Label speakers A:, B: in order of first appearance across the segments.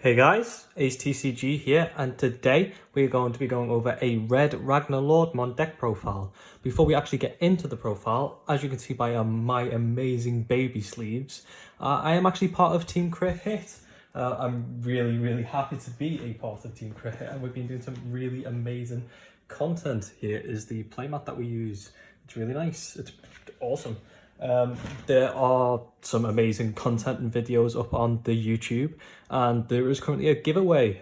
A: Hey guys, Ace TCG here, and today we're going to be going over a red RagnaLoardmon deck profile. Before we actually get into the profile, as you can see by my amazing baby sleeves, I am actually part of Team Crit Hit. I'm really happy to be a part of Team Crit Hit, and we've been doing some really amazing content. Here is the playmat that we use. It's really nice. It's awesome. There are some amazing content and videos up on the YouTube, and there is currently a giveaway.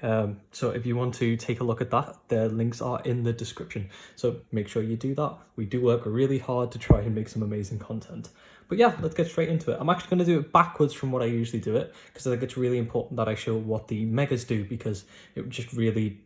A: So if you want to take a look at that, the links are in the description. So make sure you do that. We do work really hard to try and make some amazing content. But yeah, let's get straight into it. I'm actually going to do it backwards from what I usually do it, because I think it's really important that I show what the megas do, because it just really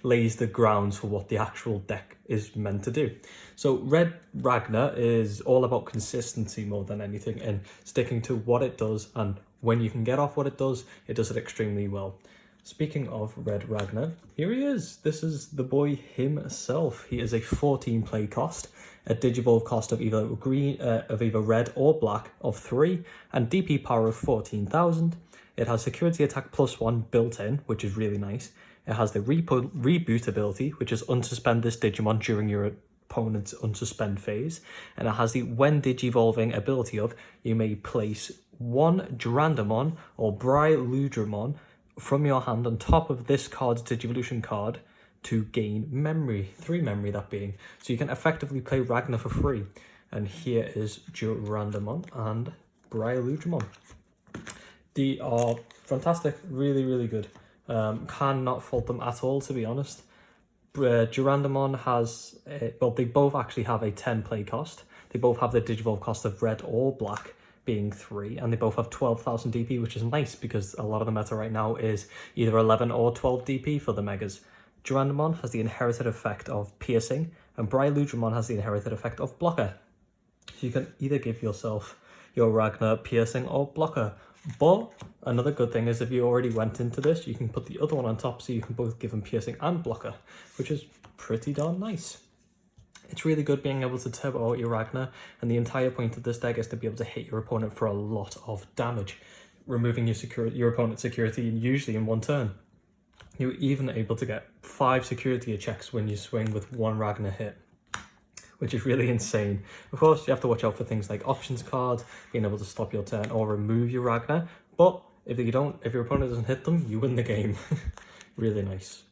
A: lays the grounds for what the actual deck is meant to do. So Red Ragna is all about consistency more than anything, and sticking to what it does, and when you can get off what it does it extremely well. Speaking of Red Ragna, here he is. This is the boy himself. He is a 14 play cost, a Digivolve cost of either red or black of 3, and DP power of 14,000. It has security attack +1 built in, which is really nice. It has the reboot ability, which is unsuspend this Digimon during your opponent's unsuspend phase, and it has the when digivolving ability of you may place one Durandamon or RagnaLoardmon from your hand on top of this card's Digivolution card to gain memory, 3 memory that being. So you can effectively play Ragna for free. And here is Durandamon and RagnaLoardmon. They are fantastic, really good. Cannot fault them at all, to be honest. Durandamon has, they both actually have a 10 play cost. They both have the Digivolve cost of red or black being 3, and they both have 12,000 DP, which is nice because a lot of the meta right now is either 11 or 12 DP for the megas. Durandamon has the inherited effect of piercing, and RagnaLoardmon has the inherited effect of blocker. So you can either give yourself your Ragna piercing or blocker. But another good thing is if you already went into this, you can put the other one on top, so you can both give them piercing and blocker, which is pretty darn nice. It's really good being able to turbo out your Ragna, and the entire point of this deck is to be able to hit your opponent for a lot of damage, removing your opponent's security usually in one turn. You're even able to get 5 security checks when you swing with 1 Ragna hit, which is really insane. Of course, you have to watch out for things like options cards, being able to stop your turn or remove your Ragna, but if your opponent doesn't hit them, you win the game. Really nice.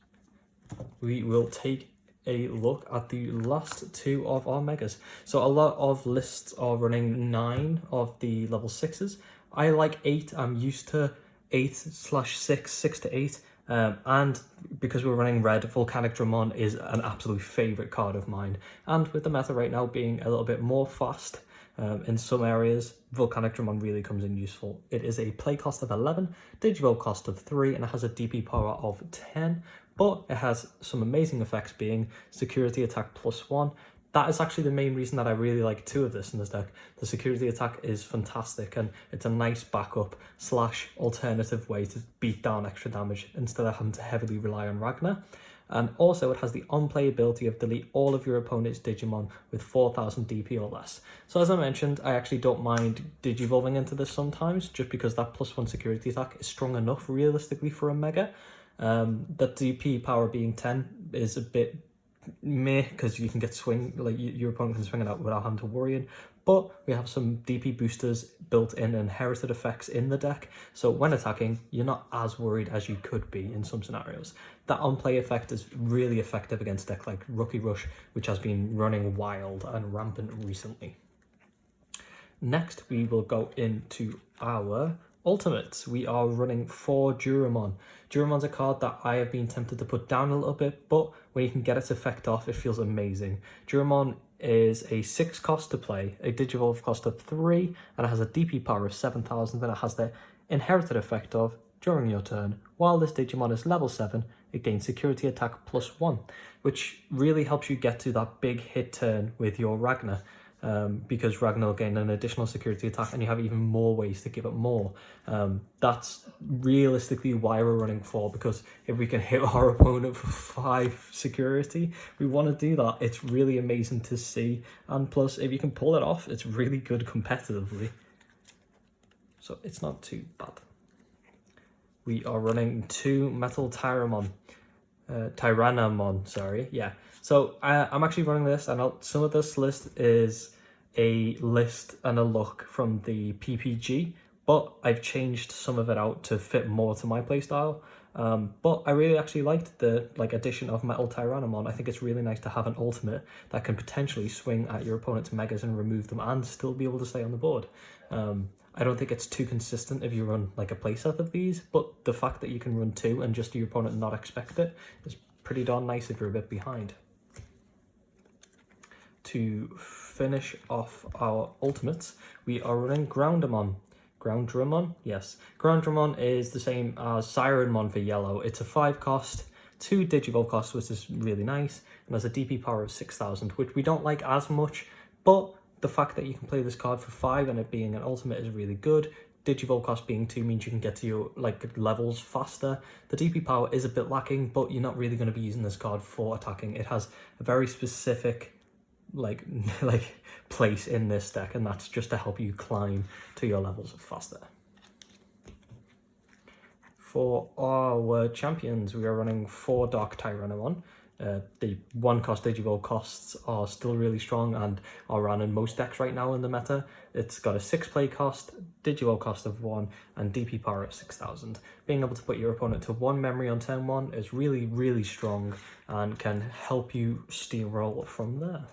A: We will take a look at the last 2 of our megas. So a lot of lists are running 9 of the level 6s. I like 8. I'm used to 8/6, 6 to 8. And because we're running red, Volcanic Dramon is an absolute favourite card of mine. And with the meta right now being a little bit more fast in some areas, Volcanic Dramon really comes in useful. It is a play cost of 11, Digivolve cost of 3, and it has a DP power of 10. But it has some amazing effects being security attack +1. That is actually the main reason that I really like 2 of this in this deck. The security attack is fantastic, and it's a nice backup / alternative way to beat down extra damage instead of having to heavily rely on Ragna. And also it has the on-play ability of delete all of your opponent's Digimon with 4,000 DP or less. So as I mentioned, I actually don't mind digivolving into this sometimes, just because that +1 security attack is strong enough realistically for a mega. The DP power being 10 is a bit meh, because you can get your opponent can swing it out without having to worry. But we have some DP boosters built in, inherited effects in the deck, so when attacking you're not as worried as you could be in some scenarios. That on-play effect is really effective against deck like Rookie Rush, which has been running wild and rampant recently. Next we will go into our ultimates. We are running 4 Duramon. Duramon's a card that I have been tempted to put down a little bit, but when you can get its effect off, it feels amazing. Duramon is a 6 cost to play, a Digivolve cost of 3, and it has a DP power of 7,000, and it has the inherited effect of, during your turn, while this Digimon is level 7, it gains security attack +1, which really helps you get to that big hit turn with your Ragna. Because Ragna will gain an additional security attack, and you have even more ways to give it more. That's realistically why we're running 4, because if we can hit our opponent for 5 security, we want to do that. It's really amazing to see, and plus if you can pull it off, it's really good competitively. So it's not too bad. we are running 2 Metal Tyrannamon, sorry, yeah. So I'm actually running this, and some of this list is a list and a look from the PPG, but I've changed some of it out to fit more to my playstyle. But I really actually liked the addition of Metal Tyrannamon. I think it's really nice to have an ultimate that can potentially swing at your opponent's megas and remove them and still be able to stay on the board. I don't think it's too consistent if you run like a playset of these, but the fact that you can run 2 and just your opponent not expect it is pretty darn nice if you're a bit behind. To finish off our ultimates, we are running Groundamon. Groundramon? Yes. Groundramon is the same as Sirenmon for yellow. It's a 5 cost, 2 Digivolve cost, which is really nice, and has a DP power of 6,000, which we don't like as much, but the fact that you can play this card for 5 and it being an ultimate is really good. Digivolve cost being 2 means you can get to your levels faster. The DP power is a bit lacking, but you're not really going to be using this card for attacking. It has a very specific place in this deck, and that's just to help you climb to your levels faster. For our champions, we are running 4 Dark Tyrannamon. The 1 cost Digivolve costs are still really strong and are ran in most decks right now in the meta. It's got a 6 play cost, Digivolve cost of 1, and DP power of 6,000. Being able to put your opponent to 1 memory on turn 1 is really, really strong and can help you steamroll from there.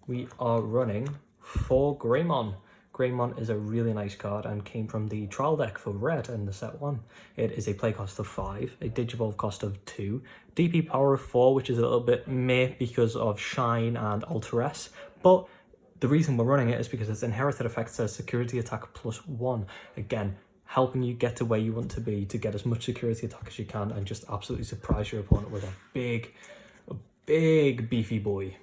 A: We are running 4 Greymon. Greymon is a really nice card and came from the trial deck for red in the set 1. It is a play cost of 5, a Digivolve cost of 2, DP power of 4, which is a little bit meh because of Shine and Alteress, but the reason we're running it is because its inherited effect says security attack +1. Again, helping you get to where you want to be to get as much security attack as you can and just absolutely surprise your opponent with a big beefy boy.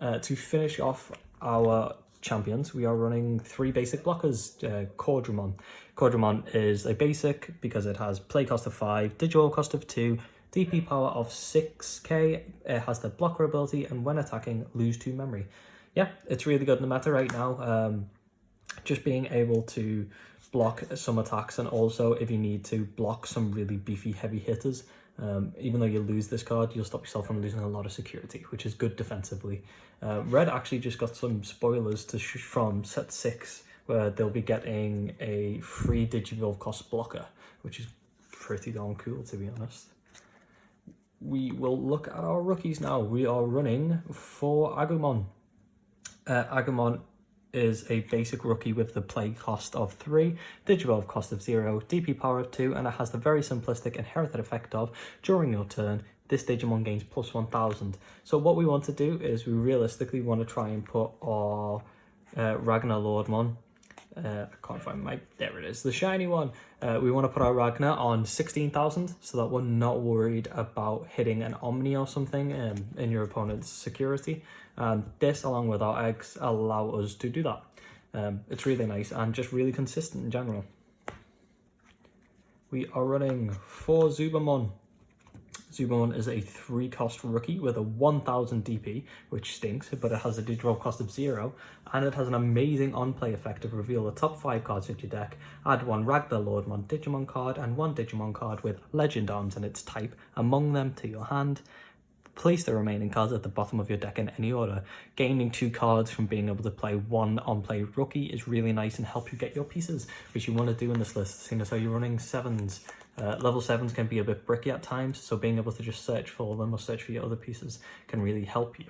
A: To finish off our champions, we are running 3 basic blockers. Cordramon. Cordramon is a basic because it has play cost of 5, Digivolve cost of 2, DP power of 6k, it has the blocker ability, and when attacking, lose 2 memory. Yeah, it's really good in the meta right now. Just being able to block some attacks, and also if you need to block some really beefy heavy hitters. Even though you lose this card, you'll stop yourself from losing a lot of security, which is good defensively. Red actually just got some spoilers from set 6, where they'll be getting a free Digivolve cost blocker, which is pretty darn cool, to be honest. We will look at our rookies now. We are running 4 Agumon. Agumon is a basic rookie with the play cost of 3, Digivolve cost of 0, DP power of 2, and it has the very simplistic inherited effect of, during your turn, this Digimon gains +1000. So what we want to do is we realistically want to try and put our RagnaLoardmon, I can't find there it is, the shiny one. We want to put our Ragna on 16,000 so that we're not worried about hitting an Omni or something in your opponent's security. And this, along with our eggs, allow us to do that. It's really nice and just really consistent in general. We are running 4 Zubamon. Zubamon is a 3 cost rookie with a 1000 DP, which stinks, but it has a Digivolve cost of 0, and it has an amazing on-play effect of reveal the top 5 cards of your deck, add 1 RagnaLoardmon Digimon card and 1 Digimon card with Legend Arms in its type among them to your hand. Place the remaining cards at the bottom of your deck in any order. Gaining 2 cards from being able to play 1 on-play rookie is really nice and help you get your pieces, which you want to do in this list, seeing as how you're running 7s. Level 7s can be a bit bricky at times, so being able to just search for them or search for your other pieces can really help you.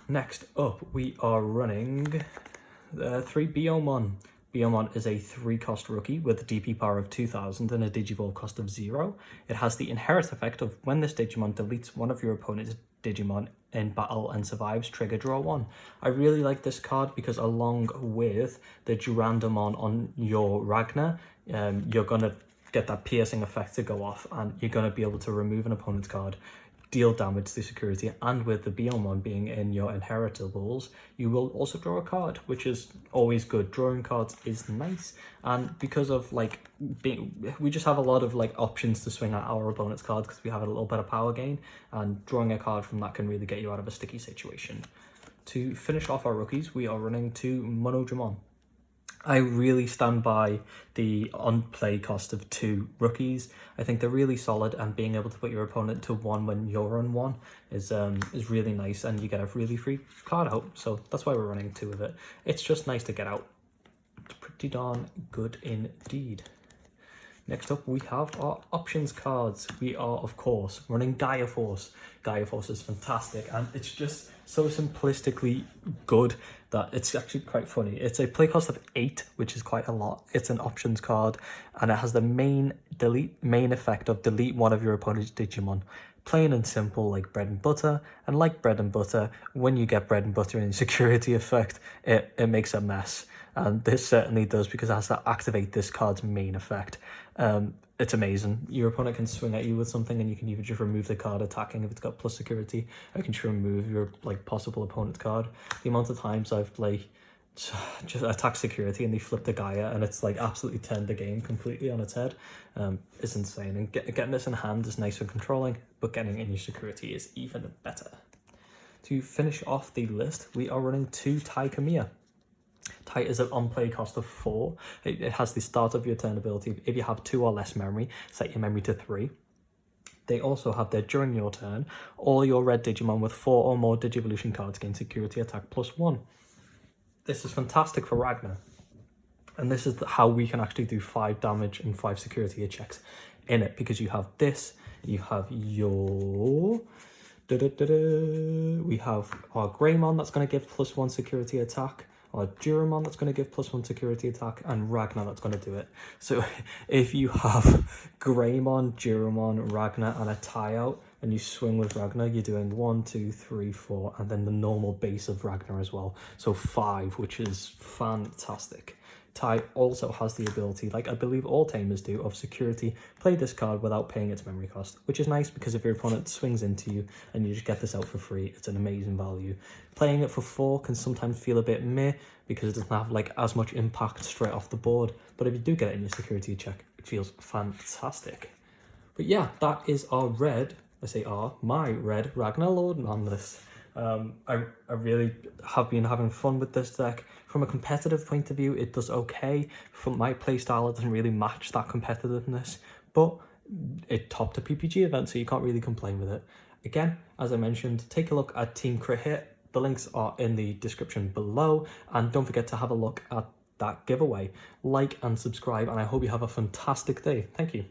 A: Next up, we are running 3 Biomon. Biomon is a 3 cost rookie with a DP power of 2000 and a Digivolve cost of 0. It has the inherit effect of when this Digimon deletes one of your opponent's Digimon in battle and survives, trigger draw 1. I really like this card because along with the Durandamon on your Ragna, you're going to get that piercing effect to go off and you're going to be able to remove an opponent's card, deal damage to security, and with the Biomon being in your inheritables, you will also draw a card, which is always good. Drawing cards is nice, and because of we just have a lot of options to swing at our opponent's cards because we have a little bit of power gain, and drawing a card from that can really get you out of a sticky situation. To finish off our rookies, we are running 2 Monodramon. I really stand by the on-play cost of 2 rookies. I think they're really solid, and being able to put your opponent to 1 when you're on 1 is really nice, and you get a really free card out. So that's why we're running 2 of it. It's just nice to get out. It's pretty darn good indeed. Next up, we have our options cards. We are, of course, running Gaia Force. Gaia Force is fantastic, and it's just so simplistically good that it's actually quite funny. It's a play cost of 8, which is quite a lot. It's an options card, and it has the main effect of delete one of your opponent's Digimon. Plain and simple, like bread and butter. And like bread and butter, when you get bread and butter in security effect, it makes a mess. And this certainly does, because it has to activate this card's main effect. It's amazing. Your opponent can swing at you with something, and you can either just remove the card attacking if it's got plus security, or you can just remove your possible opponent's card. The amount of times I've just attacked security and they flip the Gaia, and it's absolutely turned the game completely on its head, is insane. And getting this in hand is nice for controlling, but getting it in your security is even better. To finish off the list, we are running 2 Taikamir. Tai is an on-play cost of 4. It has the start of your turn ability. If you have 2 or less memory, set your memory to 3. They also have their during your turn, all your red Digimon with 4 or more Digivolution cards gain security attack +1. This is fantastic for Ragnar. And this is how we can actually do 5 damage and 5 security checks in it, because you have this, you have your... We have our Greymon that's going to give +1 security attack, or Zubamon that's going to give +1 security attack, and Ragnar that's going to do it. So if you have Greymon, Zubamon, Ragnar, and a tie out, and you swing with Ragnar, you're doing 1, 2, 3, 4, and then the normal base of Ragnar as well. So 5, which is fantastic. Tai also has the ability, like I believe all tamers do, of security. Play this card without paying its memory cost, which is nice, because if your opponent swings into you and you just get this out for free, it's an amazing value. Playing it for 4 can sometimes feel a bit meh, because it doesn't have as much impact straight off the board. But if you do get it in your security check, it feels fantastic. But yeah, that is our red, my red RagnaLoardmon list. I really have been having fun with this deck. From a competitive point of view, it does okay. From my playstyle, it doesn't really match that competitiveness, but it topped a PPG event, so you can't really complain with it. Again, as I mentioned, take a look at Team Crit Hit. The links are in the description below, and don't forget to have a look at that giveaway. Like and subscribe, and I hope you have a fantastic day. Thank you.